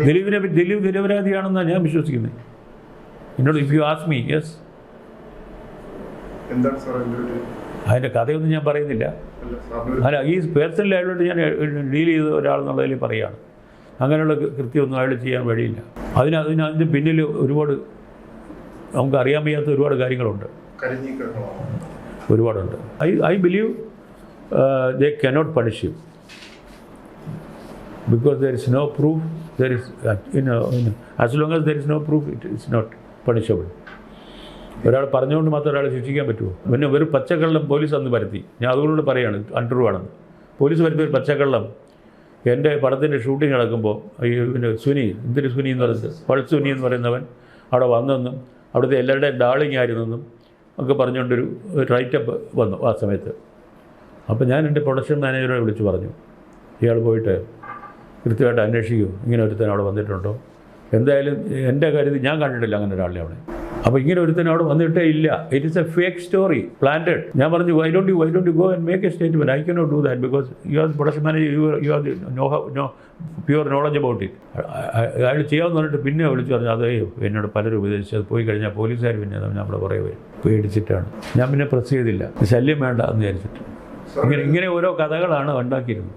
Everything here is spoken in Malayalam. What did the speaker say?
ദിലീപ് നിരപരാധിയാണെന്നാണ് ഞാൻ വിശ്വസിക്കുന്നത്. എന്നോട് if you ask me, yes. അതിൻ്റെ കഥയൊന്നും ഞാൻ പറയുന്നില്ല. അല്ല, ഈ പേഴ്സണലി അയാളോട് ഞാൻ ഡീൽ ചെയ്ത ഒരാളെന്നുള്ളതിൽ പറയുകയാണ്. അങ്ങനെയുള്ള കൃത്യമൊന്നും അയാൾ ചെയ്യാൻ വഴിയില്ല. അതിൻ്റെ പിന്നിൽ ഒരുപാട് നമുക്ക് അറിയാൻ വയ്യാത്ത ഒരുപാട് കാര്യങ്ങളുണ്ട്, ഒരുപാടുണ്ട്. I believe they cannot punish him because there is no proof. There is as long as there is no proof, it is not punishable. ഒരാൾ പറഞ്ഞുകൊണ്ട് മാത്രം ഒരാളെ ശിക്ഷിക്കാൻ പറ്റുമോ? പിന്നെ ഒരു പച്ചക്കള്ളം പോലീസ് അന്ന് വരുത്തി. ഞാൻ അതുകൊണ്ട് പറയുകയാണ് അൺട്രൂ ആണെന്ന്. പോലീസ് വരുത്തിയ ഒരു പച്ചക്കള്ളം എൻ്റെ പടത്തിൻ്റെ ഷൂട്ടിംഗ് നടക്കുമ്പോൾ ഈ സുനി എന്ന് പറയുന്നത് സുനി എന്ന് പറയുന്നവൻ അവിടെ വന്നെന്നും അവിടുത്തെ എല്ലാവരുടെയും ഡാർലിംഗ് ആയിരുന്നെന്നും ഒക്കെ പറഞ്ഞുകൊണ്ടൊരു റൈറ്റപ്പ് വന്നു ആ സമയത്ത്. അപ്പോൾ ഞാൻ എൻ്റെ പ്രൊഡക്ഷൻ മാനേജറെ വിളിച്ച് പറഞ്ഞു, ഇയാൾ പോയിട്ട് കൃത്യമായിട്ട് അന്വേഷിക്കൂ, ഇങ്ങനെ ഒരുത്തൻ അവിടെ വന്നിട്ടുണ്ടോ. എന്തായാലും എൻ്റെ കാര്യത്തിൽ ഞാൻ കണ്ടിട്ടില്ല അങ്ങനെ ഒരാളെ അവിടെ. അപ്പോൾ ഇങ്ങനെ ഒരുത്തൻ അവിടെ വന്നിട്ടേ ഇല്ല. It is a fake story, planted. ഞാൻ പറഞ്ഞു, why don't you go and make a statement. I cannot do that because you are production manager, you are no pure knowledge about it. അയാൾ ചെയ്യാമെന്ന് പറഞ്ഞിട്ട് പിന്നെ വിളിച്ച് പറഞ്ഞു, അതേ എന്നോട് പലരും ഉപദേശിച്ചത് പോയി കഴിഞ്ഞാൽ പോലീസുകാർ പിന്നെ നമ്മുടെ കുറേ പേര് പേടിച്ചിട്ടാണ്. ഞാൻ പിന്നെ പ്രസ് ചെയ്തില്ല, ശല്യം വേണ്ട എന്ന് വിചാരിച്ചിട്ട്. ഇങ്ങനെ ഓരോ കഥകളാണ് ഉണ്ടാക്കിയിരുന്നത്.